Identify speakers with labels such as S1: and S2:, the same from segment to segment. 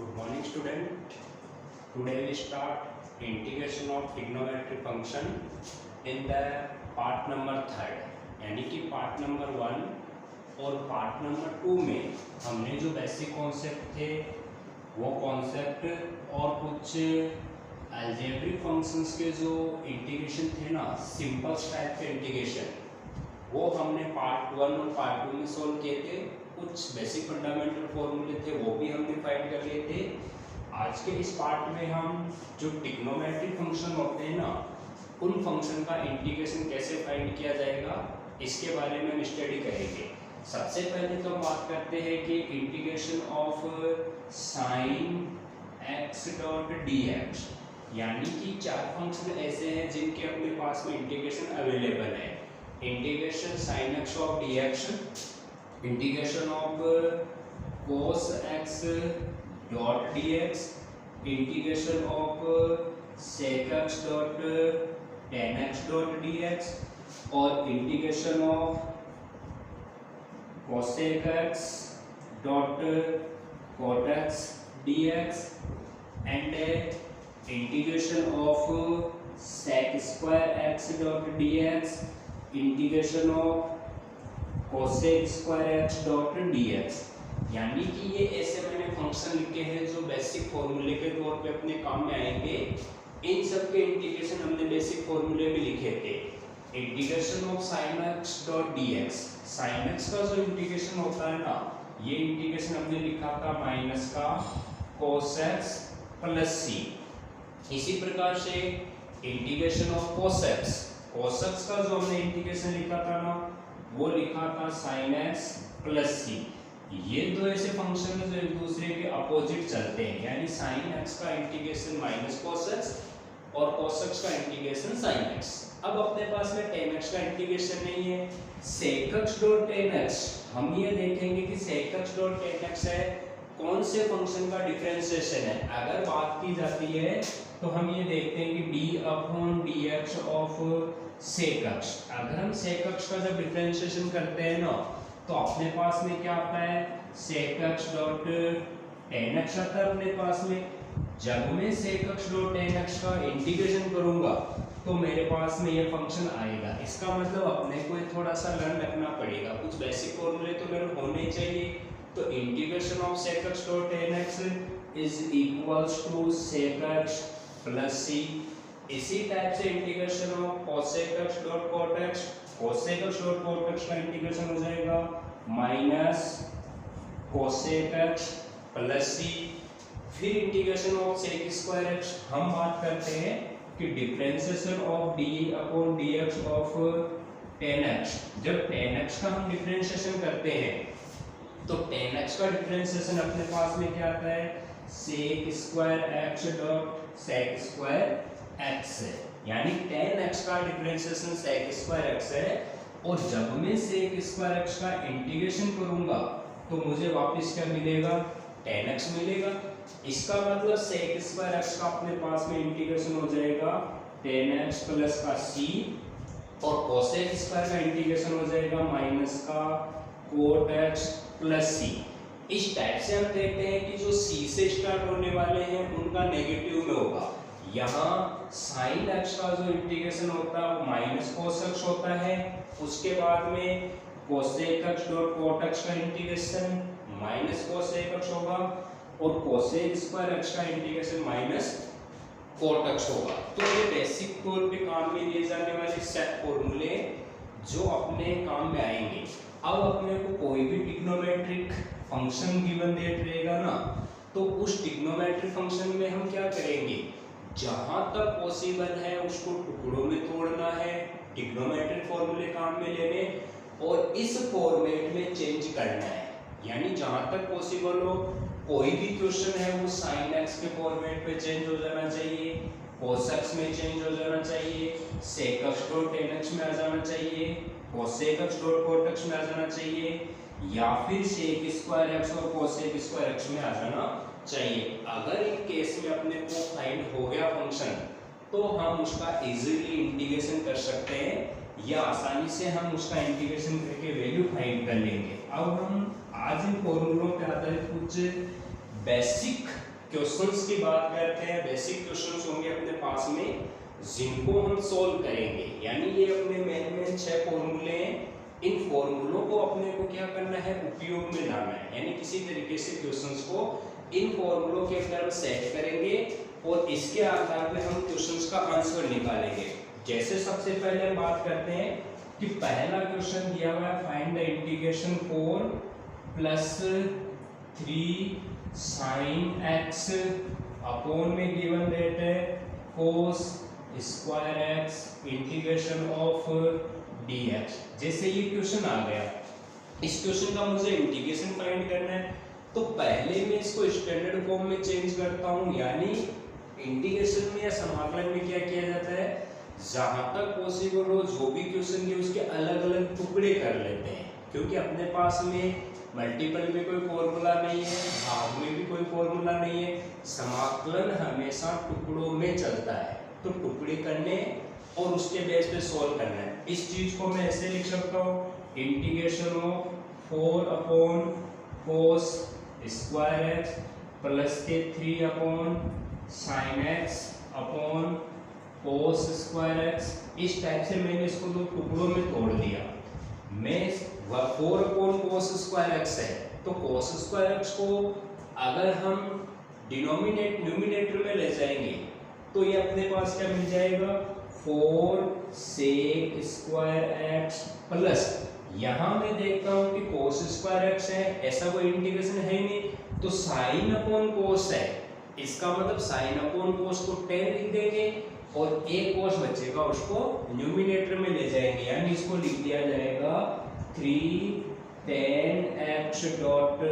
S1: Good morning, student. Today we start integration of trigonometric function in the part number 3rd, यानी कि part number 1 और part number 2 में हमने जो basic concept थे वो कॉन्सेप्ट और कुछ अलजेब्रिक फंक्शंस के जो इंटीग्रेशन थे ना, सिंपल टाइप के इंटीग्रेशन, वो हमने पार्ट 1 और पार्ट 2 में सॉल्व किए थे। कुछ बेसिक फंडामेंटल फॉर्मूले थे वो भी हमने फाइंड कर लिए थे। आज के इस पार्ट में हम जो ट्रिग्नोमेट्रिक फंक्शन होते हैं ना, उन फंक्शन का इंटीग्रेशन कैसे फाइंड किया जाएगा इसके बारे में हम स्टडी करेंगे। सबसे पहले तो हम बात करते हैं कि integration of sine x dot d x, यानी कि चार फंक्शन ऐसे हैं जिनके अपने पास में इंटीग्रेशन अवेलेबल है। Integration sine x of d x, integration of cos x dot d x, integration of sec x dot tan x dot d x, और integration of cosec x dot cot x dx, and integration of sec square x dot dx, integration of cosec square x dot dx। यानी कि ये ऐसे मैंने function लिखे हैं जो basic फॉर्मूले के तौर पे अपने काम में आएंगे। इन सब के इंटीग्रेशन हमने बेसिक फॉर्मूले में लिखे थे। Integration of sin x dot dx, sin x का जो इंटीग्रेशन होता है ना, ये इंटीग्रेशन हमने लिखा था माइनस का cos x प्लस c। इसी प्रकार से इंटीग्रेशन ऑफ cos x का जो हमने इंटीग्रेशन लिखा था ना, वो लिखा था sin x प्लस c। ये दो ऐसे फंक्शन है जो एक दूसरे के अपोजिट चलते हैं, यानी sin x का इंटीग्रेशन माइनस cos x और cos x का इंटीग्रेशन sin x। अब अपने पास में tan x का इंटीग्रेशन नहीं है, sec x dot tan x। हम ये देखेंगे कि sec x dot tan x है कौन से फंक्शन का डिफरेंशिएशन है। अगर बात की जाती है तो हम ये देखते हैं कि d upon dx of sec x। अगर हम sec x का जब डिफरेंशिएशन करते हैं ना, तो अपने पास में क्या आता है, sec x dot tan x आता है अपने पास में। जब मैं sec x dot tan x का इंटीग्रेशन करूंगा तो मेरे पास में ये फंक्शन आएगा। इसका मतलब अपने को थोड़ा सा लर्न रखना पड़ेगा, कुछ बेसिक फॉर्मूले तो लर्न होने चाहिए। तो integration of sec x dot tan x is equals to sec x plus c। इसी टाइप से integration of cosec x dot cot x, cosec x dot cot x का इंटीग्रेशन हो जाएगा minus cosec x plus c। फिर integration of sec square x, हम बात करते हैं कि differentiation of d upon dx of tan x। जब tan x का हम डिफरेंशिएशन करते हैं तो tan x का डिफरेंशिएशन अपने पास में क्या आता है, sec square x dot sec square x है, यानी tan x का डिफरेंशिएशन sec स्क्वायर x है। और जब मैं sec स्क्वायर x का इंटीग्रेशन करूंगा तो मुझे वापस क्या मिलेगा, tan x मिलेगा। इसका मतलब sec स्क्वायर x का अपने पास में इंटीग्रेशन हो जाएगा tan x प्लस का c, और cosec स्क्वायर का इंटीग्रेशन हो जाएगा माइनस का cot x प्लस c। इस टाइप से हम देखते हैं कि जो c से स्टार्ट होने वाले हैं उनका नेगेटिव में होगा। यहाँ sin x का जो इंटीग्रेशन होता है वो माइनस cos x होता है। उसके बाद में cosec x dot cot x का इंटीग्रेशन माइनस cosec x होगा, और cosec स्क्वायर x का इंटीग्रेशन माइनस cot x होगा। तो ये बेसिक तौर पे काम में लिए जाने वाले सेट फॉर्मूले जो अपने काम में आएंगे। अब अपने को कोई भी ट्रिग्नोमेट्रिक फंक्शन गिवन देट रहेगा ना, तो उस ट्रिग्नोमेट्रिक फंक्शन में हम क्या करेंगे, जहां तक पॉसिबल है उसको टुकड़ों में तोड़ना है, ट्रिग्नोमेट्रिक फॉर्मूले काम में लेने और इस फॉर्मेट में चेंज करना है। यानी जहां तक पॉसिबल हो कोई भी क्वेश्चन है वो sin x के फॉर्मेट पे चेंज हो जाना चाहिए, cos x में चेंज हो जाना चाहिए, sec x dot tan x में आ जाना चाहिए, cosec x dot cot x में आ जाना चाहिए, या फिर sec स्क्वायर x और cosec स्क्वायर x में आ जाना चाहिए। अगर इन केस में अपने को फाइंड हो गया फंक्शन तो हम उसका इजीली इंटीग्रेशन कर सकते हैं, या आसानी से हम उसका इंटीग्रेशन करके वैल्यू फाइंड कर लेंगे। अब हम आज इन फॉर्मूलों पे आधारित कुछ बेसिक
S2: क्वेश्चंस की बात करते हैं, बेसिक क्वेश्चंस होंगे अपने पास में जिनको हम सॉल्व करेंगे। यानी ये अपने मेन 6 फॉर्मूले हैं, इन फॉर्मूलों को अपने को क्या करना है, उपयोग में लाना है। यानी किसी तरीके से क्वेश्चंस को इन फॉर्मूलों के अंदर सेट करेंगे और इसके आधार पे हम क्वेश्चंस का आंसर निकालेंगे। जैसे सबसे पहले हम बात करते हैं कि पहला क्वेश्चन दिया हुआ है, find the integration 4 + 3 sin x upon में गिवन रेट है cos square x integration of dx। जैसे ये क्वेश्चन आ गया, इस क्वेश्चन का मुझे इंटीग्रेशन फाइंड करना है, तो पहले मैं इसको स्टैंडर्ड फॉर्म में चेंज करता हूँ। यानी इंटीग्रेशन में या समाकलन में क्या किया जाता है, जहां तक पॉसिबल हो जो भी क्वेश्चन है उसके अलग अलग टुकड़े कर लेते हैं, क्योंकि अपने पास में मल्टीपल में कोई फॉर्मूला नहीं है, भाग में भी कोई फॉर्मूला नहीं है, समाकलन हमेशा टुकड़ों में चलता है। तो टुकड़े करने और उसके बेस पे सॉल्व करना है। इस चीज को मैं ऐसे लिख सकता हूँ, integration of 4 upon cos square x plus के 3 upon sin x upon cos square x। इस टाइप से मैंने इसको दो टुकड़ों में तोड़ दिया। मैं 4 अपॉन cos स्क्वायर x है, तो cos स्क्वायर x को अगर हम न्यूमिनेटर में ले जाएंगे तो ये अपने पास क्या मिल जाएगा, 4 sec स्क्वायर x प्लस, यहाँ मैं देखता हूँ कि cos स्क्वायर x है, ऐसा कोई इंटीग्रेशन है ही नहीं, तो sin अपॉन cos है, इसका मतलब sin अपॉन cos को 10 लिख देंगे और एक cos बचेगा उसको न्यूमिनेटर में ले जाएंगे। यानी इसको लिख दिया जाएगा 3 tan x dot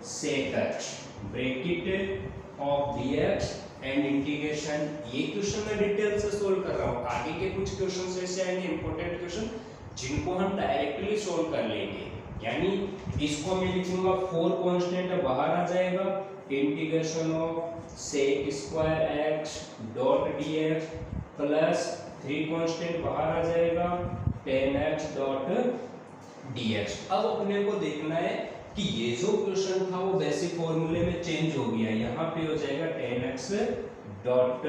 S2: sec x bracket of dx and integration. ये क्वेश्चन मैं डिटेल से सोल्व कर रहा हूँ, आगे के कुछ क्वेश्चन ऐसे आएंगे इंपॉर्टेंट क्वेश्चन जिनको हम डायरेक्टली सोल्व कर लेंगे। यानी इसको मैं लिखूंगा 4 कांस्टेंट बाहर आ जाएगा, integration of sec square x dot dx plus 3 constant बाहर आ जाएगा, tan x डॉट dx। अब अपने को देखना है कि ये जो क्वेश्चन था वो बेसिक फॉर्मूले में चेंज हो गया, यहाँ पे हो जाएगा tan x dot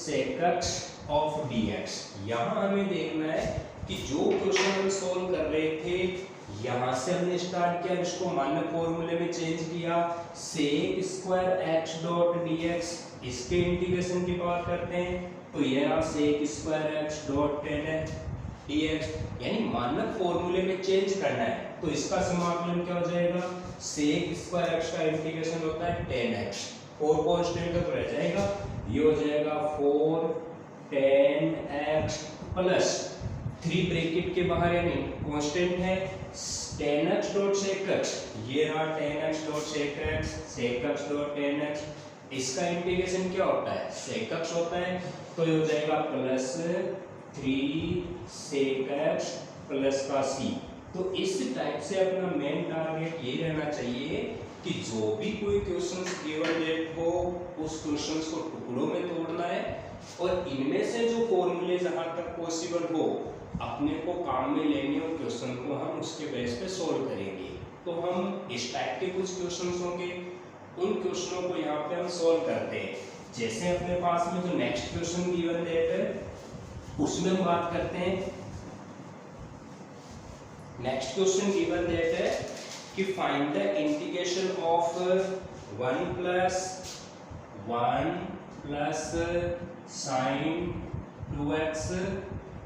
S2: sec x of dx। यहाँ हमें देखना है कि जो क्वेश्चन हम सोल्व कर रहे थे, यहाँ से हमने स्टार्ट किया, इसको मानक फॉर्मूले में चेंज किया, sec square x dot dx, इसके इंटीग्रेशन की बात करते हैं, तो यह sec square x dot tan dx। यानी मानक फॉर्मूले में चेंज करना है, तो इसका समाकलन क्या हो जाएगा, sec स्क्वायर x का इंटीग्रेशन होता है tan x, 4 कांस्टेंट तक रह जाएगा, ये हो जाएगा 4 tan x प्लस 3 ब्रैकेट के बाहर यानी कांस्टेंट है tan x dot sec x, ये रहा tan x dot sec x dot tan x, इसका इंटीग्रेशन क्या होता है, sec x होता है, तो ये हो जाएगा प्लस 3 sec x प्लस का c। तो इस टाइप से अपना मेन टारगेट ये रहना चाहिए कि जो भी कोई क्वेश्चन गिवन डेट हो उस क्वेश्चंस को टुकड़ों में तोड़ना है और इनमें से जो फॉर्मूले जहां तक पॉसिबल हो अपने को काम में लेंगे और क्वेश्चन को हम उसके बेस पे सॉल्व करेंगे। तो हम इस टाइप के कुछ क्वेश्चंस होंगे, उन क्वेश्चनों को यहाँ पे हम सॉल्व करते हैं। जैसे अपने पास में जो नेक्स्ट क्वेश्चन गिवन डेट है उसमें हम बात करते हैं, नेक्स्ट क्वेश्चन गिवन डेट है कि find the integration of 1 plus sin 2x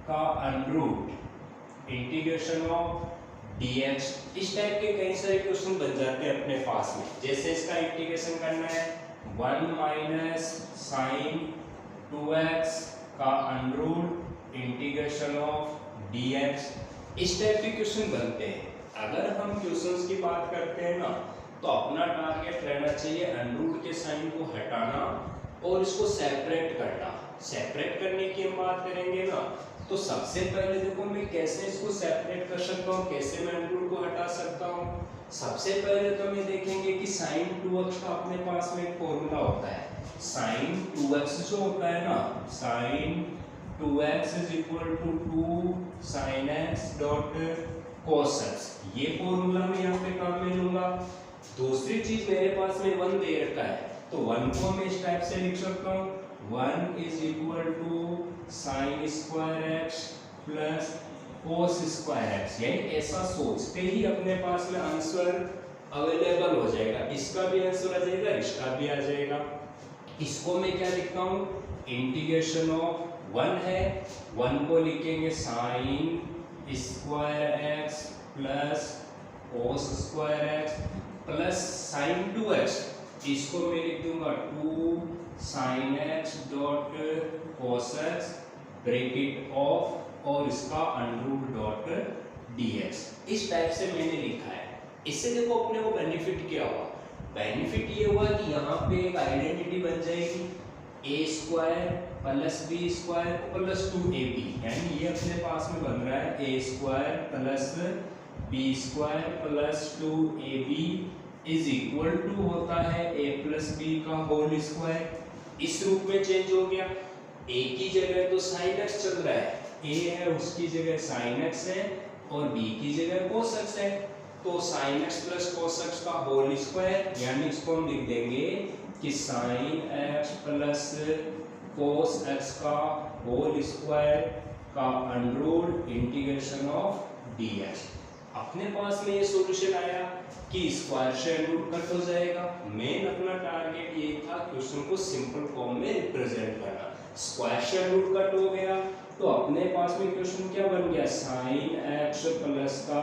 S2: का अंडररूट इंटीग्रेशन ऑफ dx। इस टाइप के कई सारे क्वेश्चन बन जाते हैं अपने पास में। जैसे इसका इंटीग्रेशन करना है 1 माइनस sin 2x का अंडररूट इंटीग्रेशन ऑफ dx। इस टाइप के क्वेश्चन बनते हैं। अगर हम क्वेश्चंस की बात करते हैं ना, तो अपना टारगेट रहना चाहिए अंडररूट के साइन को हटाना और इसको सेपरेट करना। सेपरेट करने की हम बात करेंगे ना, तो सबसे पहले देखो मैं कैसे इसको सेपरेट कर सकता हूँ, कैसे मैं अंडररूट को हटा सकता हूँ। सबसे पहले तो हम ये देखेंगे कि sin 2x का अपने पास में एक फॉर्मूला होता है। sin 2x जो होता है ना, sin 2x is equal to 2 sin x dot cos x, ये फॉर्मूला मैं यहाँ पे काम में लूंगा। दूसरी चीज मेरे पास में 1 दे रखा है, तो 1 को मैं इस टाइप से लिख सकता हूँ, 1 is equal to sine square x plus cos square x. यानी ऐसा सोचते ही अपने पास में आंसर अवेलेबल हो जाएगा, इसका भी आंसर आ जाएगा, इसका भी आ जाएगा। इसको मैं क्या लिखता हूँ, इंटीग्रेशन ऑफ 1 है, 1 को लिखेंगे sign square x plus cos square x plus sign 2x, इसको मैं लिख दूंगा 2 sign x dot cos x bracket of और इसका अंडर डॉट dx। इस टाइप से मैंने लिखा है। इससे देखो अपने को बेनिफिट क्या हुआ, बेनिफिट ये हुआ कि यहाँ पे एक आइडेंटिटी बन जाएगी a square plus B square plus 2ab, यानी ये अपने पास में बन रहा है a square plus B square plus 2ab is equal to होता है a प्लस बी का होल स्क्वायर। इस रूप में चेंज हो गया, a की जगह तो sin x चल रहा है, a है उसकी जगह sin x है और b की जगह cos x है, तो sin x plus cos x का होल स्क्वायर, यानी इसको हम लिख देंगे कि sin x plus cos x का होल स्क्वायर का अंडर इंटीग्रेशन ऑफ dx। अपने पास में ये सॉल्यूशन आया कि स्क्वायर से रूट कट हो जाएगा। मेन अपना टारगेट ये था क्वेश्चन को सिंपल फॉर्म में रिप्रेजेंट करना। स्क्वायर से रूट कट हो गया तो अपने पास में क्वेश्चन क्या बन गया, साइन एक्स प्लस का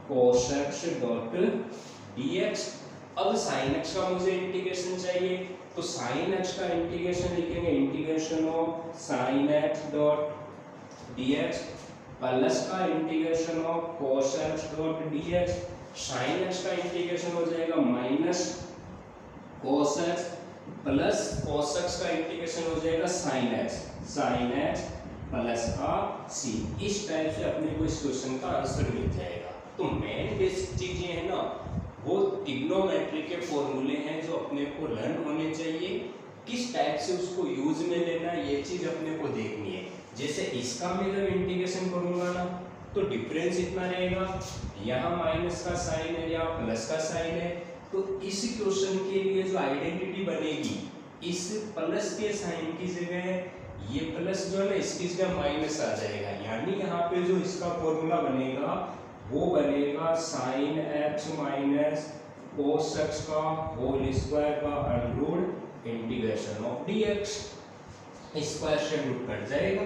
S2: कोस एक्स डॉट dx। अब साइन एक्स का मुझे इंटीग्रेशन चाहिए, तो साइन एक्स का इंटीग्रेशन लिखेंगे integration of sine x dot dx plus का integration of cos x dot dx। sin x का इंटीग्रेशन हो जाएगा minus cos x plus cos x का इंटीग्रेशन हो जाएगा sin x प्लस का c। इस टाइप से अपने को इस क्वेश्चन का आंसर मिल जाएगा। तो मेन बेसिक चीजें है ना, वो ट्रिग्नोमेट्री के फॉर्मूले हैं जो अपने को लर्न होने चाहिए, किस टाइप से उसको यूज में लेना ये चीज अपने को देखनी है। जैसे इसका मैं जब इंटीग्रेशन करूंगा ना तो डिफरेंस इतना रहेगा, यहाँ माइनस का साइन है यहाँ प्लस का साइन है, तो इस क्वेश्चन के लिए जो आइडेंटिटी बनेगी, इस प्लस के साइन की जगह ये प्लस जो है ना इसकी जगह माइनस आ जाएगा, यानी यहाँ पे जो इसका फॉर्मूला बनेगा वो बनेगा sine x minus cos x का होल स्क्वायर का under integration of dx। Square से रूट कट जाएगा,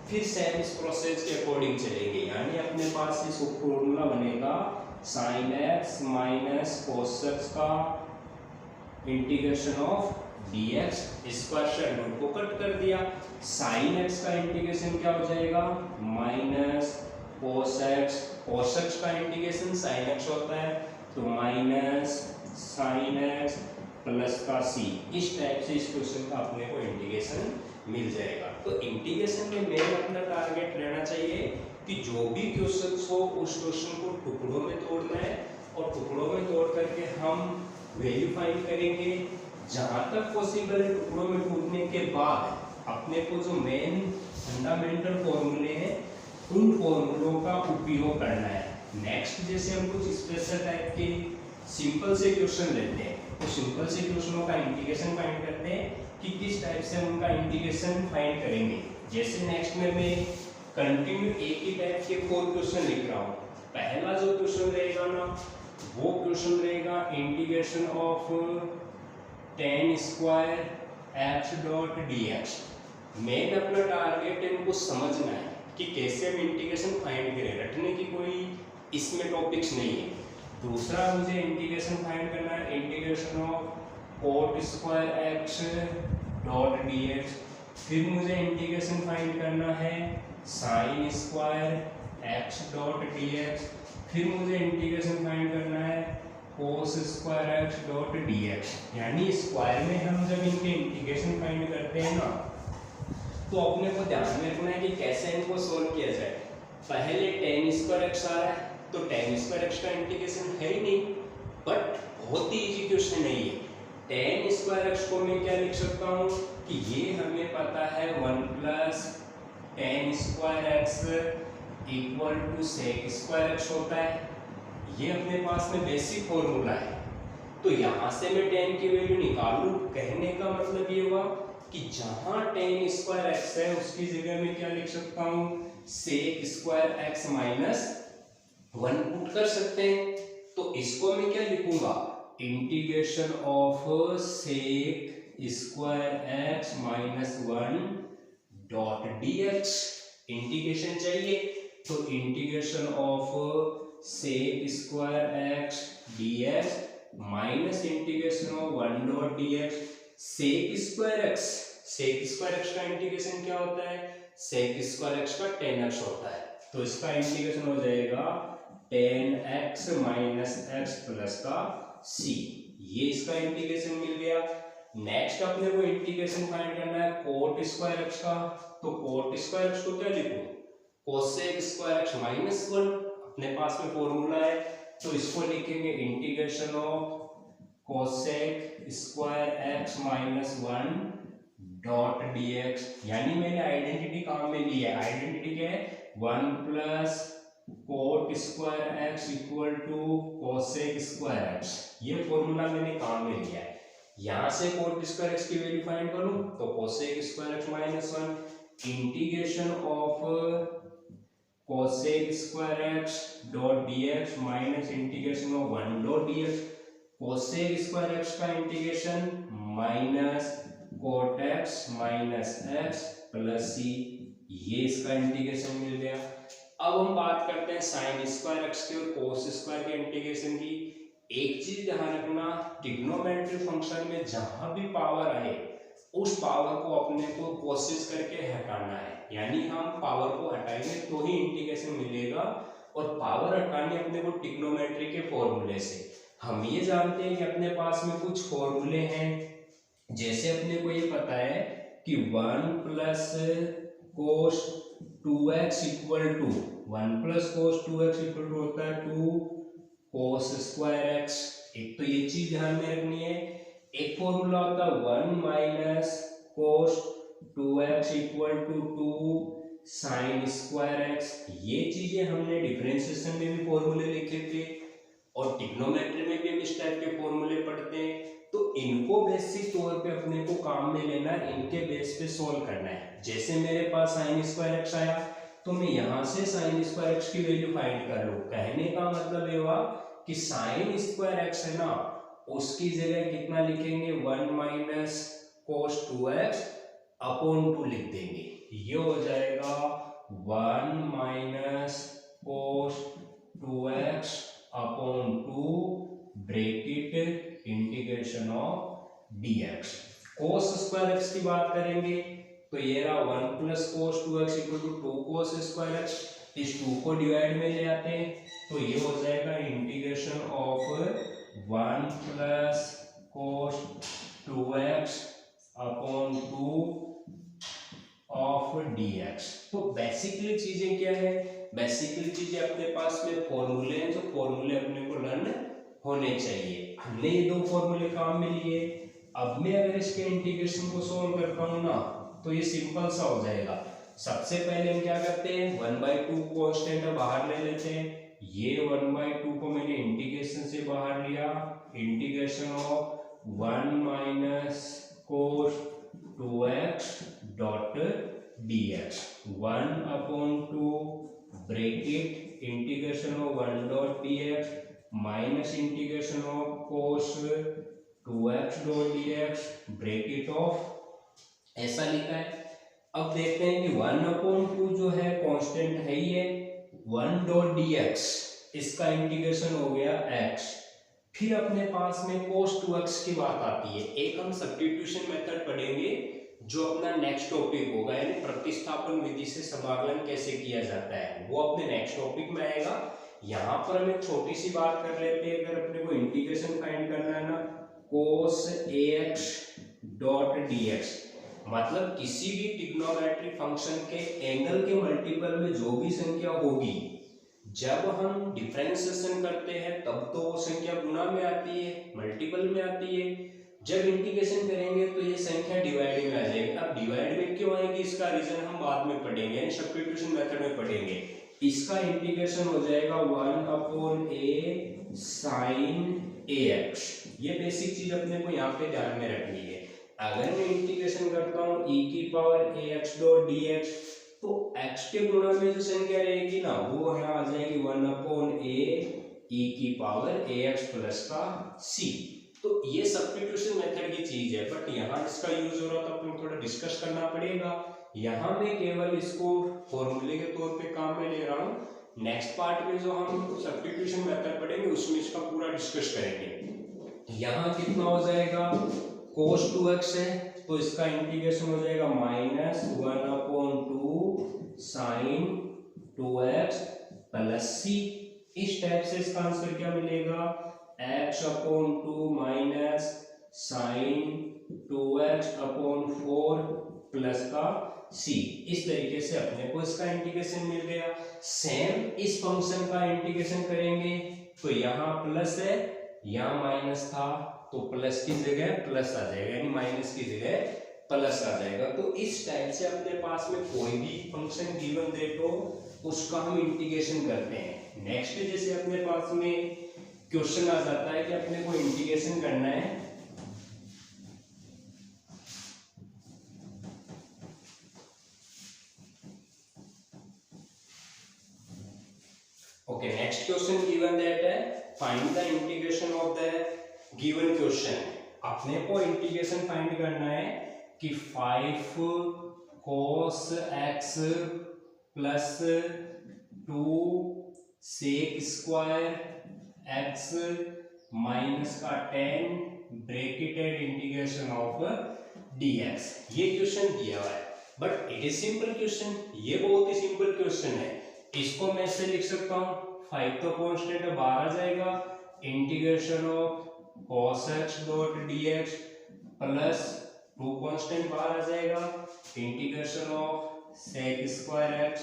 S2: फिर सेम इस प्रोसेस के अकॉर्डिंग चलेंगे, यानी अपने पास इस फॉर्मूला बनेगा sine x minus cos x का इंटीग्रेशन ऑफ dx। स्क्वायर से रूट को कट कर दिया, साइन एक्स का इंटीग्रेशन क्या हो जाएगा माइनस कोस एक्स का इंटीग्रेशन साइन एक्स होता है तो माइनस साइन एक्स प्लस का c। इस टाइप से इस क्वेश्चन का अपने को इंटीग्रेशन मिल जाएगा। तो इंटीग्रेशन में मेन अपना टारगेट रहना चाहिए कि जो भी क्वेश्चन हो उस क्वेश्चन को टुकड़ों में तोड़ना है और टुकड़ों में तोड़ करके हम वैल्यू फाइंड करेंगे। जहां तक पॉसिबल है टुकड़ों में टूटने के बाद अपने को जो मेन फंडामेंटल फॉर्मूले हैं उन फॉर्मूलों का उपयोग करना है। नेक्स्ट जैसे हम कुछ स्पेशल टाइप के सिंपल से क्वेश्चन लेते हैं, तो सिंपल से क्वेश्चनों का इंटीग्रेशन फाइंड करते हैं कि किस टाइप से हम उनका इंटीग्रेशन फाइंड करेंगे। जैसे नेक्स्ट में मैं कंटिन्यू एक ही टाइप के 4 क्वेश्चन लिख रहा हूँ। पहला जो क्वेश्चन रहेगा ना वो क्वेश्चन रहेगा integration of tan square x dot dx। Main अपना टारगेट है इनको समझना है कि कैसे हम इंटीग्रेशन फाइंड करें, रटने की कोई इसमें टॉपिक्स नहीं है। दूसरा मुझे इंटीग्रेशन फाइंड करना है integration of cot square x dot dx। फिर मुझे इंटीग्रेशन फाइंड करना है sin square x dot dx। फिर मुझे इंटीग्रेशन फाइंड करना है cos square x dot dx। यानी स्क्वायर में हम जब इनके इंटीग्रेशन फाइंड करते हैं ना तो अपने को ध्यान में रखना है कि कैसे इनको सोल्व किया जाए। पहले tan स्क्वायर x आ रहा है तो tan स्क्वायर x का इंटीग्रेशन है ही नहीं, बट बहुत ही इजी क्वेश्चन है ये। tan स्क्वायर x को मैं क्या लिख सकता हूँ कि ये हमें पता है 1 plus tan square x equal to sec square x होता है। ये अपने पास में बेसिक फॉर्मूला है। तो यहां से मैं tan की वैल्यू निकालूं, कहने का मतलब ये हुआ कि जहां tan स्क्वायर x है उसकी जगह में क्या लिख सकता हूं, sec square x minus 1 put कर सकते हैं। तो इसको मैं क्या लिखूंगा, integration of sec square x minus 1 dot dx। Integration चाहिए तो integration of sec square x dx minus integration of 1 dot dx। sec square x का इंटीग्रेशन क्या होता है, sec स्क्वायर x का tan x होता है, तो इसका इंटीग्रेशन हो जाएगा tan x minus x plus का c। ये इसका इंटीग्रेशन मिल गया। नेक्स्ट अपने को इंटीग्रेशन फाइंड करना है cot स्क्वायर x का, तो cot स्क्वायर x को क्या लिखूं, cosec स्क्वायर x माइनस 1, अपने पास में फॉर्मूला है, तो इसको लिखेंगे integration of cosec square x minus 1 dot dx। यानी मैंने आइडेंटिटी काम में ली है, आइडेंटिटी क्या है, 1 plus cot square x equal to cosec square x। ये फॉर्मूला मैंने काम में लिया है। यहां से cot स्क्वायर x की वैल्यू फाइंड करूं तो cosec square x minus 1 integration of cosec square x dot dx minus integration of 1 dot dx। cosec square x का integration minus cot x minus x plus c, ये इसका integration मिल गया। अब हम बात करते हैं sin स्क्वायर x के और cos स्क्वायर के इंटीग्रेशन की। एक चीज ध्यान रखना, ट्रिग्नोमेट्री फंक्शन में जहां भी पावर आए उस पावर को अपने को कोशिश करके हटाना है, यानी हम पावर को हटाएंगे तो ही इंटीग्रेशन मिलेगा, और पावर हटानी अपने को ट्रिग्नोमेट्री के फॉर्मूले से। हम ये जानते हैं कि अपने पास में कुछ फॉर्मूले हैं, जैसे अपने को ये पता है कि 1 plus cos 2x equal to 1 plus cos 2x equal to होता है 2 कोस स्क्वायर x। एक तो ये चीज ध्यान में रखनी है। एक फॉर्मूला होता है 1 minus cos 2x equal to 2 sine square x। ये चीजें हमने डिफरेंशिएशन में भी फॉर्मूले लिखे थे और ट्रिग्नोमेट्री में भी हम इस टाइप के फॉर्मूले पढ़ते हैं, तो इनको बेसिक तौर पे अपने को काम में लेना है, इनके बेस पे सॉल्व करना है। जैसे मेरे पास साइन स्क्वायर x आया तो मैं यहाँ से साइन स्क्वायर x की वैल्यू फाइंड कर लूँ। कहने का मतलब ये हुआ कि साइन स्क्वायर x है ना, उसकी जगह कितना लिखेंगे, 1 माइनस कोस 2x अपॉन 2 लिख देंगे। ये हो जाएगा 1 minus cos 2x upon 2 bracket integration of dx। Cos square x की बात करेंगे तो ये रहा 1 plus cos 2x equal to 2 cos square x। इस 2 को डिवाइड में ले आते हैं तो ये हो जाएगा integration of 1 plus cos 2x upon 2 of dx। तो बेसिकली चीजें क्या है, बेसिकली चीजें अपने पास में फॉर्मूले हैं, जो फॉर्मूले अपने को लर्न होने चाहिए। हमने ये दो फॉर्मूले काम में लिए। अब मैं अगर इसके इंटीग्रेशन को सॉल्व करता हूं ना तो ये सिंपल सा हो जाएगा। सबसे पहले हम क्या करते हैं, 1/2 कांस्टेंट बाहर ले लेते हैं। ये 1/2 को मैंने इंटीग्रेशन से बाहर लिया, integration of 1 minus cos 2x dot dx 1/2 bracket integration of 1 dot dx minus integration of cos 2x dot dx bracket of, ऐसा लिखा है। अब देखते हैं कि 1/2 जो है कांस्टेंट है ही है, 1 डॉट dx इसका इंटीग्रेशन हो गया x। फिर अपने पास में cos 2x की बात आती है। एक हम सब्स्टिट्यूशन मेथड पढ़ेंगे जो अपना नेक्स्ट टॉपिक होगा, यानी प्रतिस्थापन विधि से समाकलन कैसे किया जाता है, वो अपने नेक्स्ट टॉपिक में आएगा। यहाँ पर हम एक छोटी सी बात कर लेते हैं। अगर अपने को इंटीग्रेशन फाइंड करना है ना, cos ax डॉट dx, मतलब किसी भी ट्रिग्नोमेट्रिक फंक्शन के एंगल के मल्टीपल में जो भी संख्या होगी, जब हम डिफरेंशिएशन करते हैं तब तो वो संख्या गुणा में आती है, मल्टीपल में आती है। जब इंटीग्रेशन करेंगे तो ये संख्या डिवाइड में आ जाएगी। अब डिवाइड में क्यों आएगी, इसका रीजन हम बाद में पढ़ेंगे, यानी सब्स्टिट्यूशन मेथड में पढ़ेंगे। इसका इंटीग्रेशन हो जाएगा 1/a sin ax। ये बेसिक चीज अपने को यहाँ पे ध्यान में रखनी है। अगर मैं इंटीग्रेशन करता हूँ e की पावर ax डॉट dx, तो x के गुणा में जो संख्या रहेगी ना वो यहाँ आ जाएगी 1/a e की पावर ax प्लस का c। तो ये सब्स्टिट्यूशन मेथड की चीज है, बट यहाँ इसका यूज हो रहा तो अपन थोड़ा डिस्कस करना पड़ेगा। यहाँ मैं केवल इसको फॉर्मूले के तौर पे काम में ले रहा हूँ। नेक्स्ट पार्ट में जो हम सब्स्टिट्यूशन मेथड पढ़ेंगे उसमें इसका पूरा डिस्कस करेंगे। यहाँ कितना हो जाएगा, cos 2x है तो इसका इंटीग्रेशन हो जाएगा -1/2 sin 2x प्लस c। इस टाइप से इसका आंसर क्या मिलेगा, x/2 minus sin 2x/4 plus का c। इस तरीके से अपने को इसका इंटीग्रेशन मिल गया। सेम इस फंक्शन का इंटीग्रेशन करेंगे तो यहाँ प्लस है यहाँ माइनस था तो प्लस की जगह प्लस आ जाएगा, यानी माइनस की जगह प्लस आ जाएगा। तो इस टाइप से अपने पास में कोई भी फंक्शन गिवन दे तो उसका हम इंटीग्रेशन करते हैं। नेक्स्ट जैसे अपने पास में क्वेश्चन आ जाता है कि अपने को इंटीग्रेशन करना है okay. Next question given that है find the integration of the given question. अपने को इंटीग्रेशन फाइंड करना है कि 5 cos x plus 2 sec square x minus का 10 ब्रैकेटेड इंटीग्रेशन ऑफ dx। ये क्वेश्चन दिया हुआ है, but it is simple question. ये बहुत ही सिंपल क्वेश्चन है। इसको मैं ऐसे लिख सकता हूँ, 5 तो कांस्टेंट है, बाहर आ जाएगा, integration of cos x dot dx plus 2 constant बाहर आ जाएगा, integration of sec square x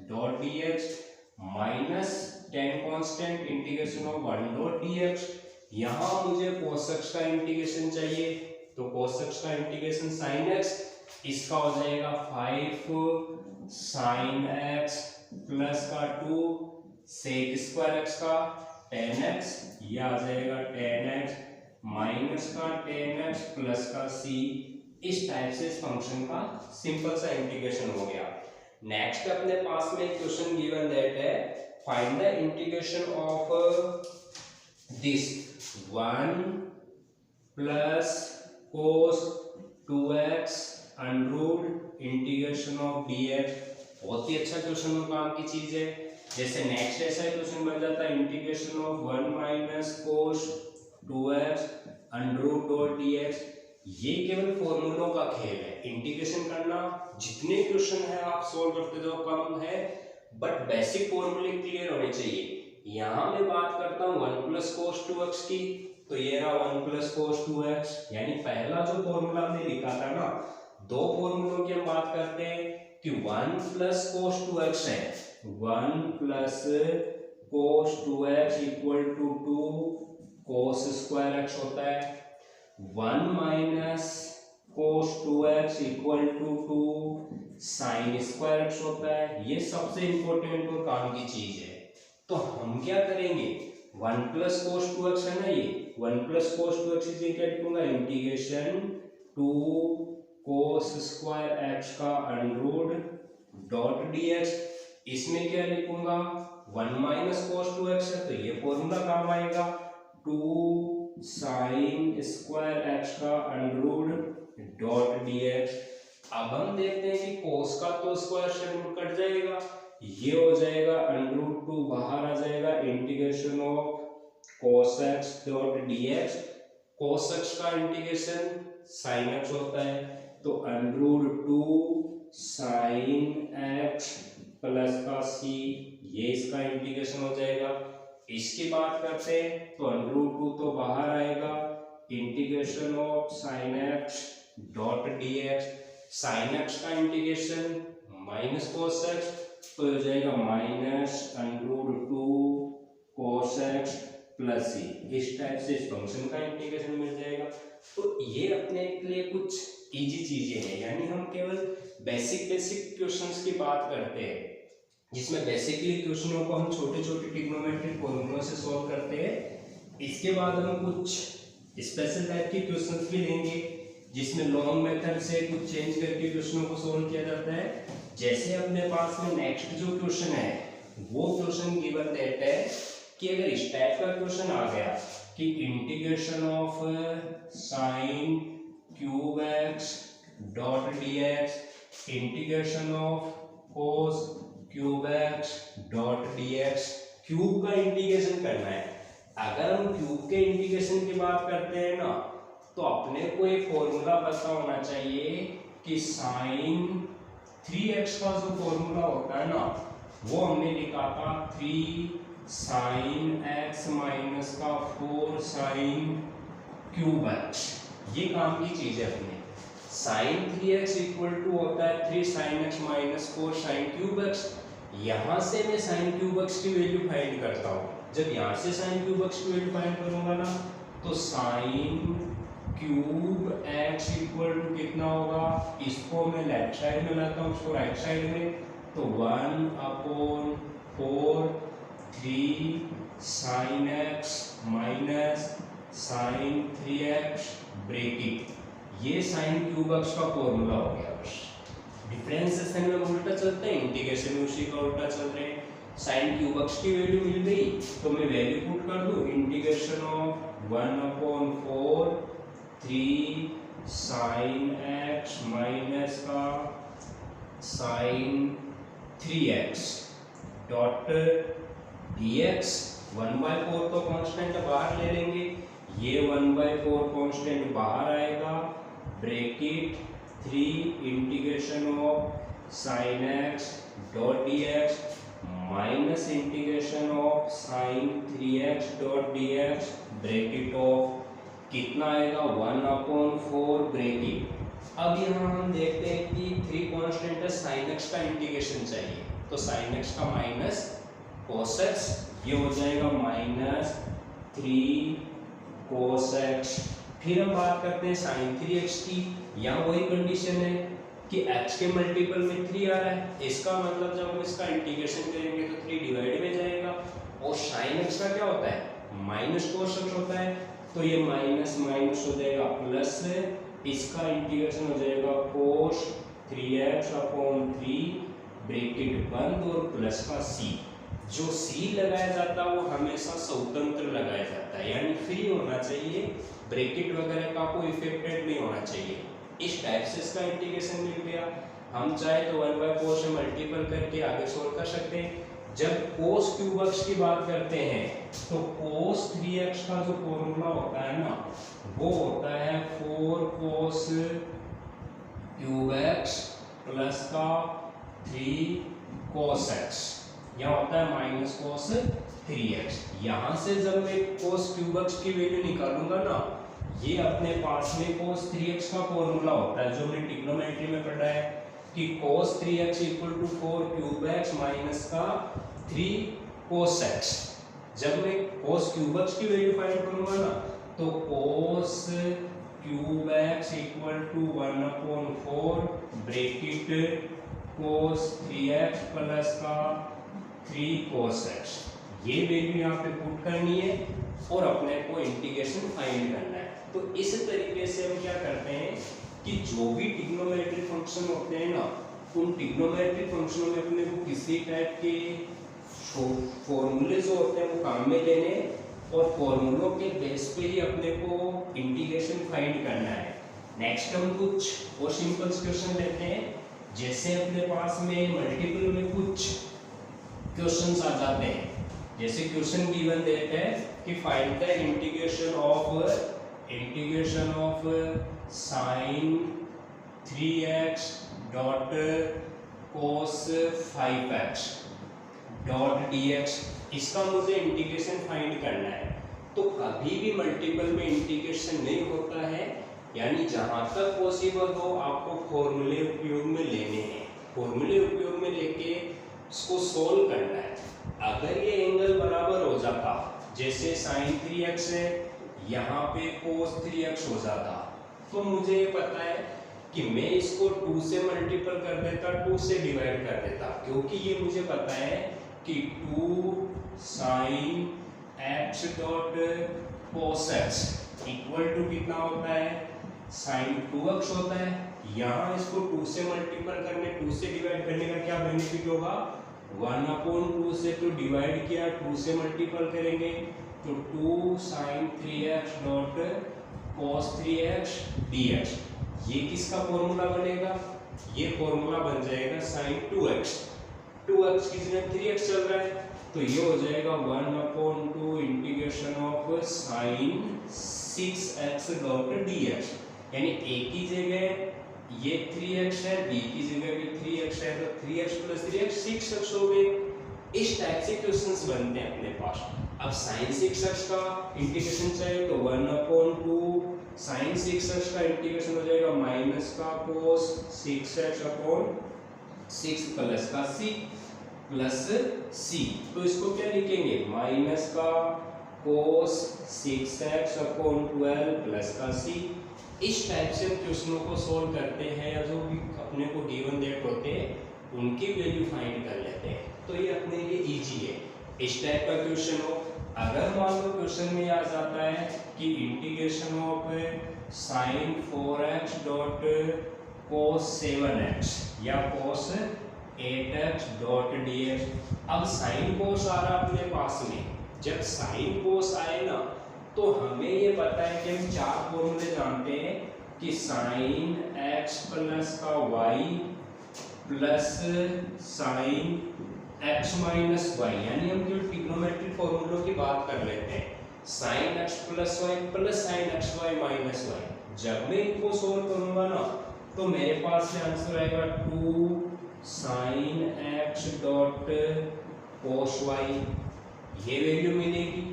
S2: dot dx minus 10 constant integration of 1 dot dx। यहाँ मुझे cos x का इंटीग्रेशन चाहिए तो cos x का इंटीग्रेशन sin x, इसका हो जाएगा 5 sin x प्लस का 2 sec स्क्वायर x का 10x, यह आ जाएगा 10x माइनस का 10x प्लस का c। इस टाइप से इस फंक्शन का सिंपल सा इंटीग्रेशन हो गया। नेक्स्ट अपने पास में क्वेश्चन गिवन दैट है find the integration of this 1 plus cos 2x under integration of dx। बहुत ही अच्छा क्वेश्चन हो, काम की चीज है। जैसे नेक्स्ट ऐसा क्वेश्चन बन जाता है integration of 1 minus cos 2x under root dot dx। ये केवल फॉर्मूलों का खेल है, इंटीग्रेशन करना जितने क्वेश्चन है आप सॉल्व करते जाओ कम है, बट बेसिक फॉर्मूले क्लियर होने चाहिए। यहाँ मैं बात करता हूँ 1 प्लस cos 2x की, तो ये रहा 1 प्लस cos 2x, यानी पहला जो फॉर्मूला हमने लिखा था ना, दो फॉर्मूलों की हम बात करते हैं कि 1 प्लस cos 2x है, 1 plus cos 2x equal to 2 cos square x होता है, 1 minus cos 2x equal to 2 sin square x होता है। ये सबसे इंपॉर्टेंट और काम की चीज है। तो हम क्या करेंगे, 1 प्लस cos 2x है ना, ये 1 प्लस cos 2x इसे क्या लिखूंगा, इंटीग्रेशन 2 cos स्क्वायर x का अंडर डॉट dx। इसमें क्या लिखूंगा, 1 माइनस cos 2x है तो ये फॉर्मूला काम आएगा, 2 sin स्क्वायर x का अंडर डॉट dx। अब हम देखते हैं कि cos का तो स्क्वायर से रूट कट जाएगा, ये हो जाएगा √2 बाहर आ जाएगा, integration of cos x dot dx। cos x का इंटीग्रेशन sin x होता है तो √2 sin x प्लस का c, ये इसका इंटीग्रेशन हो जाएगा। इसकी बात करते हैं तो √2 तो बाहर आएगा, integration of sin x dot dx। sin x का इंटीग्रेशन माइनस cos x तो हो जाएगा minus √2 cos x plus c। इस टाइप से इस फंक्शन का इंटीग्रेशन मिल जाएगा। तो ये अपने के लिए कुछ इजी चीजें हैं, यानी हम केवल बेसिक क्वेश्चंस की बात करते हैं। जिसमें बेसिकली क्वेश्चनों को हम छोटे छोटे ट्रिग्नोमेट्रिक फॉर्मूलों से सॉल्व करते हैं। इसके बाद हम कुछ स्पेशल टाइप के क्वेश्चंस भी लेंगे जिसमें लॉन्ग मेथड से कुछ चेंज करके क्वेश्चनों को सॉल्व किया जाता है। जैसे अपने पास में नेक्स्ट जो क्वेश्चन है वो क्वेश्चन गिवन दैट है कि अगर इस टाइप का क्वेश्चन आ गया कि integration of sine cube x dot d x integration of cos cube x dot d x, cube का इंटीग्रेशन करना है। अगर हम क्यूब के इंटीग्रेशन की बात करते हैं ना तो अपने को एक फॉर्मूला पता होना चाहिए कि साइन 3x का जो फॉर्मूला होता है ना वो हमने लिखा था 3 साइन x माइनस का 4 साइन क्यूब x। ये काम की चीज है अपने। साइन 3x इक्वल टू होता है 3 sine x minus 4 sine cube x। यहाँ से मैं साइन क्यूब x की वैल्यू फाइंड करता हूँ। जब यहाँ से साइन क्यूब x की वैल्यू फाइंड करूंगा ना तो sine cube x equal to कितना होगा, इसको मैं लेफ्ट साइड में लाता हूँ, इसको राइट साइड में, तो 1/4 3 sine x minus sine 3x bracket. ये साइन क्यूब x का फॉर्मूला हो गया। बस डिफरेंशिएशन में उल्टा चलता है, इंटीग्रेशन में उसी का उल्टा चल रहा है। साइन क्यूब x की वैल्यू मिल गई तो मैं वैल्यू पुट कर दूं, integration of 1/4 3 sine x minus का साइन 3x डॉट dx। 1/4 तो कांस्टेंट बाहर ले लेंगे, ये 1/4 कांस्टेंट बाहर आएगा, bracket 3 integration of sign x dot dx minus integration of sign 3x dot dx bracket of कितना आएगा 1/4 ब्रैकेट। अब यहाँ हम देखते हैं कि 3 कांस्टेंट है, साइन x का इंटीग्रेशन चाहिए तो साइन x का माइनस cos x, ये हो जाएगा माइनस 3 cos x। फिर हम बात करते हैं साइन 3x की। यहाँ वही कंडीशन है कि x के मल्टीपल में 3 आ रहा है, इसका मतलब जब हम इसका इंटीग्रेशन करेंगे तो 3 डिवाइड में जाएगा। और साइन x का क्या होता है माइनस cos x होता है, तो ये माइनस माइनस हो जाएगा प्लस, इसका इंटीग्रेशन हो जाएगा cos 3x/3 ब्रैकेट बंद और प्लस का c। जो c लगाया जाता है वो हमेशा स्वतंत्र लगाया जाता है, यानी फ्री होना चाहिए, ब्रैकेट वगैरह का कोई इफेक्टेड नहीं होना चाहिए। इस टाइप से इसका इंटीग्रेशन मिल गया। हम चाहे तो 1/4 से मल्टीपल करके आगे सोल्व कर सकते हैं। जब cos क्यूब x की बात करते हैं तो cos 3x का जो फॉर्मूला होता है ना वो होता है 4 cos क्यूब x प्लस का 3 cos x, यहाँ होता है माइनस cos 3x। यहाँ से जब मैं cos क्यूब x की वैल्यू निकालूंगा ना, ये अपने पास में cos 3x का फॉर्मूला होता है जो हमने ट्रिग्नोमेट्री में पढ़ा है कि cos 3x equal to 4 cube x minus का 3 cos x। जब मैं cos क्यूब x की वैल्यू फाइंड करूंगा ना तो cos cube x equal to 1/4 bracket cos 3x plus का 3 cos x। ये वैल्यू यहाँ पे पुट करनी है और अपने को इंटीग्रेशन फाइंड करना है। तो इस तरीके से हम क्या करते हैं कि जो भी ट्रिग्नोमेट्रिक फंक्शन होते हैं ना उन ट्रिग्नोमेट्रिक फंक्शनों में अपने को किसी टाइप के फॉर्मूले जो होते हैं वो काम में लेने और फॉर्मूलों के बेस पे ही अपने को इंटीग्रेशन फाइंड करना है। नेक्स्ट हम कुछ और सिंपल क्वेश्चन लेते हैं। जैसे अपने पास में मल्टीपल में कुछ क्वेश्चंस आ जाते हैं, जैसे क्वेश्चन गिवन देते हैं कि find the integration of sign 3x dot cos 5x dot dx। इसका मुझे इंटीग्रेशन फाइंड करना है। तो कभी भी मल्टीपल में इंटीग्रेशन नहीं होता है, यानी जहां तक पॉसिबल हो आपको फॉर्मूले उपयोग में लेने हैं, फॉर्मूले उपयोग में लेके इसको सोल्व करना है। अगर ये एंगल बराबर हो जाता, जैसे sin 3x है यहाँ पे cos 3x हो जाता, तो मुझे पता है कि मैं इसको 2 से मल्टीपल कर देता, 2 से डिवाइड कर देता, क्योंकि ये मुझे पता है कि 2 sin x dot cos x equal to कितना होता है, sin 2x होता है। यहाँ इसको 2 से मल्टीपल करने, 2 से डिवाइड करने का क्या बेनिफिट होगा, 1/2 से तो डिवाइड किया, 2 से मल्टीपल करेंगे तो 2 sin 3x dot cos 3x dx। ये किसका फॉर्मूला बनेगा, ये फॉर्मूला बन जाएगा sin 2x, 2x की जगह 3x चल रहा है तो ये हो जाएगा 1/2 integration of sin 6x dot dx। यानी a की जगह ये 3x है, b की जगह भी 3x है, तो 3x प्लस 3x 6x हो गए। इस टाइप से क्वेश्चंस बनते हैं अपने पास। अब sin 6x का इंटीग्रेशन चाहिए तो 1/2 sin 6x का इंटीग्रेशन हो जाएगा माइनस का cos 6x अपॉन 6 प्लस का c प्लस c, तो इसको क्या लिखेंगे, माइनस का cos 6x अपॉन 12 प्लस का c। इस टाइप से क्वेश्चनों को सॉल्व करते हैं या जो भी अपने को गिवन डेट होते हैं उनकी वैल्यू फाइंड कर लेते हैं, तो ये अपने लिए इजी है। इस टाइप का क्वेश्चन हो, अगर मान लो क्वेश्चन में आ जाता है कि integration of sin 4x dot cos 7x या cos 8x डॉट dx। अब sin cos आ रहा अपने पास में, जब sin cos आए ना तो हमें ये पता है कि हम 4 फॉर्मूले जानते हैं कि sin x प्लस का y plus sin x minus y, यानी हम जो ट्रिग्नोमेट्रिक फॉर्मूलों की बात कर लेते हैं, sin x plus y plus sin x y minus y। जब मैं इनको सोल्व करूंगा ना तो मेरे पास में आंसर आएगा 2 sin x dot cos y, ये वैल्यू मिलेगी।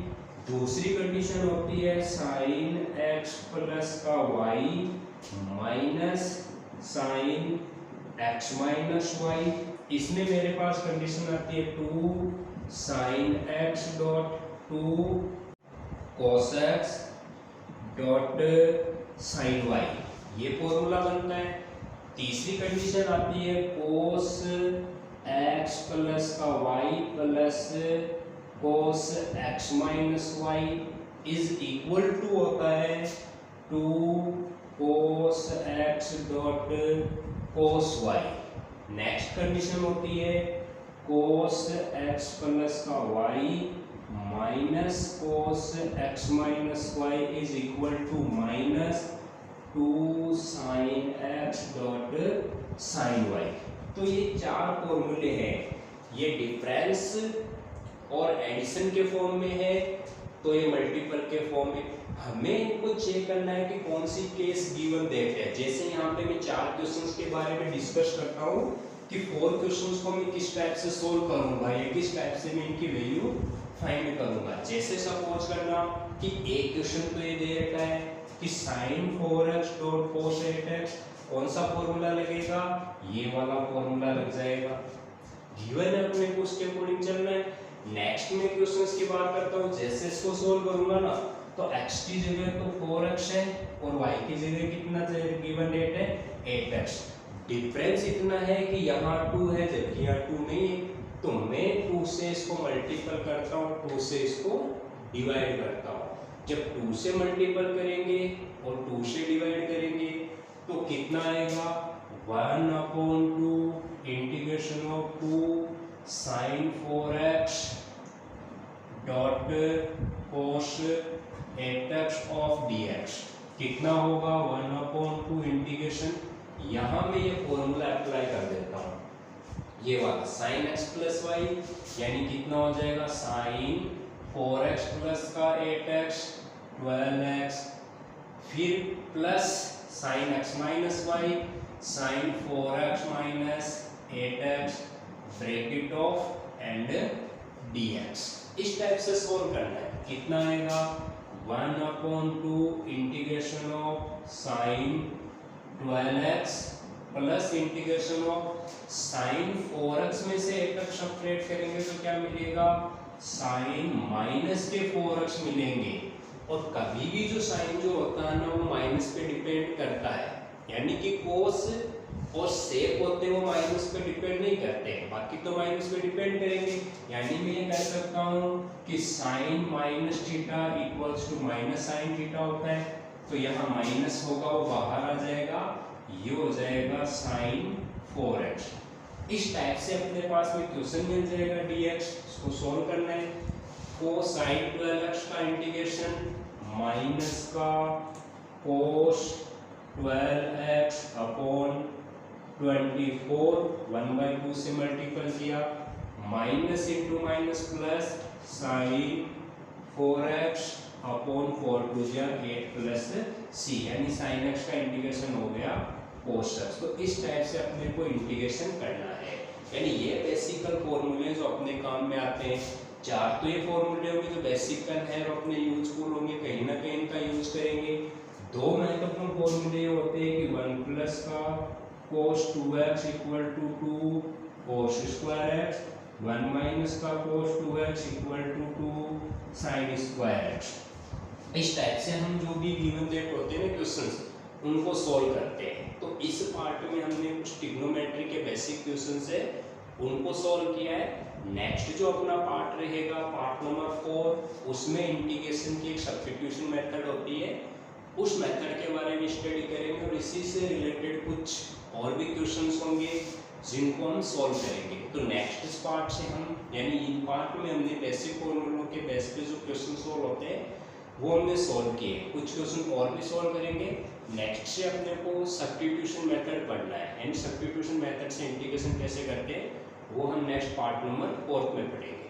S2: दूसरी कंडीशन होती है sin x प्लस का y minus sin x minus y, इसमें मेरे पास कंडीशन आती है 2 sin x dot 2 cos x dot sin y, ये फॉर्मूला बनता है। तीसरी कंडीशन आती है cos x प्लस का y plus cos x minus y is equal to होता है 2 cos x dot cos y। Next condition होती है cos x प्लस का y minus cos x minus y is equal to minus 2 sin x dot sin y। तो ये 4 फॉर्मूले हैं, ये डिफरेंस और एडिशन के फॉर्म में है, तो ये मल्टीपल के फॉर्म में। हमें इनको चेक करना है कि कौन सी केस गिवन देते हैं। जैसे यहाँ पे मैं 4 क्वेश्चंस के बारे में डिस्कस करता हूँ कि 4 क्वेश्चंस को मैं किस टाइप से सोल्व करूंगा या किस टाइप से मैं इनकी वैल्यू फाइंड करूंगा। जैसे सपोज करना कि एक क्वेश्चन तो ये दे रखा है कि sin 4x dot cos 8x, कौन सा फॉर्मूला लगेगा, ये वाला फॉर्मूला लग जाएगा। गिवन है अपने को, उसके अकॉर्डिंग चलना है। नेक्स्ट में क्वेश्चंस की बात करता हूँ, जैसे इसको सोल्व करूंगा ना तो x की जगह तो 4x है और y की जगह कितना गिवन डेट है 8x। डिफरेंस इतना है कि यहाँ 2 है जबकि यहाँ 2 नहीं है, तो मैं 2 से इसको मल्टीपल करता हूँ, 2 से इसको डिवाइड करता हूँ। जब 2 से मल्टीपल करेंगे और 2 से डिवाइड करेंगे तो कितना आएगा, 1/2 integration of 2 sin 4x dot cos 8x of dx कितना होगा, 1/2 इंटीग्रेशन। यहाँ में ये फॉर्मूला अप्लाई कर देता हूँ, ये वाला sin x प्लस y, यानी कितना हो जाएगा sin 4x प्लस का 8x 12x, फिर plus sin x minus y sin 4x minus 8x bracket of and dx। इस टाइप से सोल्व करना है। कितना आएगा, 1/2 integration of sin 12x plus integration of sin 4x में से 8x सब्ट्रैक्ट करेंगे तो क्या मिलेगा, sin माइनस के 4x मिलेंगे। और कभी भी जो साइन जो होता है ना वो माइनस पे डिपेंड करता है, यानी कि कोस और सेक होते हैं वो माइनस पे डिपेंड नहीं करते, बाकी तो माइनस पे डिपेंड करेंगे। यानी मैं ये कह सकता हूँ कि sine minus theta equals to minus sine theta होता है, तो यहाँ माइनस होगा वो बाहर आ जाएगा, ये हो जाएगा साइन 4x। इस टाइप से अपने पास में क्वेश्चन मिल जाएगा dx, इसको सॉल्व करना है। कोसाइन 12x का इंटीग्रेशन माइनस का कोस 12x अपॉन 24 1/2 से मल्टीपल किया, minus into minus plus sign 4x upon 4 2 8 plus c, यानी साइन x का इंटीग्रेशन हो गया cos x। तो इस टाइप से अपने को इंटीग्रेशन करना है। यानी ये बेसिकल फॉर्मूले जो अपने काम में आते हैं, चार तो ये फॉर्मूले होंगे जो बेसिकल है और अपने यूजफुल होंगे, कहीं ना कहीं इनका यूज करेंगे। दो महत्वपूर्ण फॉर्मूले होते हैं कि 1 प्लस का cos 2x equal to 2 cos square x, 1 minus का cos 2x equal to 2 sin square x। इस टाइप से हम जो भी गिवन डेट होते हैं ना क्वेश्चंस, उनको सॉल्व करते हैं। तो इस पार्ट में हमने कुछ ट्रिग्नोमेट्री के बेसिक क्वेश्चंस है उनको सॉल्व किया है। नेक्स्ट जो अपना पार्ट रहेगा पार्ट नंबर 4, उसमें इंटीग्रेशन की एक सब्स्टिट्यूशन मेथड होती है, उस मेथड के बारे में स्टडी करेंगे और इसी से रिलेटेड कुछ और भी क्वेश्चंस होंगे जिनको हम सॉल्व करेंगे। तो नेक्स्ट इस पार्ट से हम, यानी इन पार्ट में हमने बेसिक फॉर्मूलों के बेस पे जो क्वेश्चन सॉल्व होते हैं वो हमने सॉल्व किए, कुछ क्वेश्चन और भी सॉल्व करेंगे। नेक्स्ट से अपने को सब्स्टिट्यूशन मेथड पढ़ना है, यानी सब्स्टिट्यूशन मेथड से इंटीग्रेशन कैसे करते हैं वो हम नेक्स्ट पार्ट नंबर 4 में पढ़ेंगे।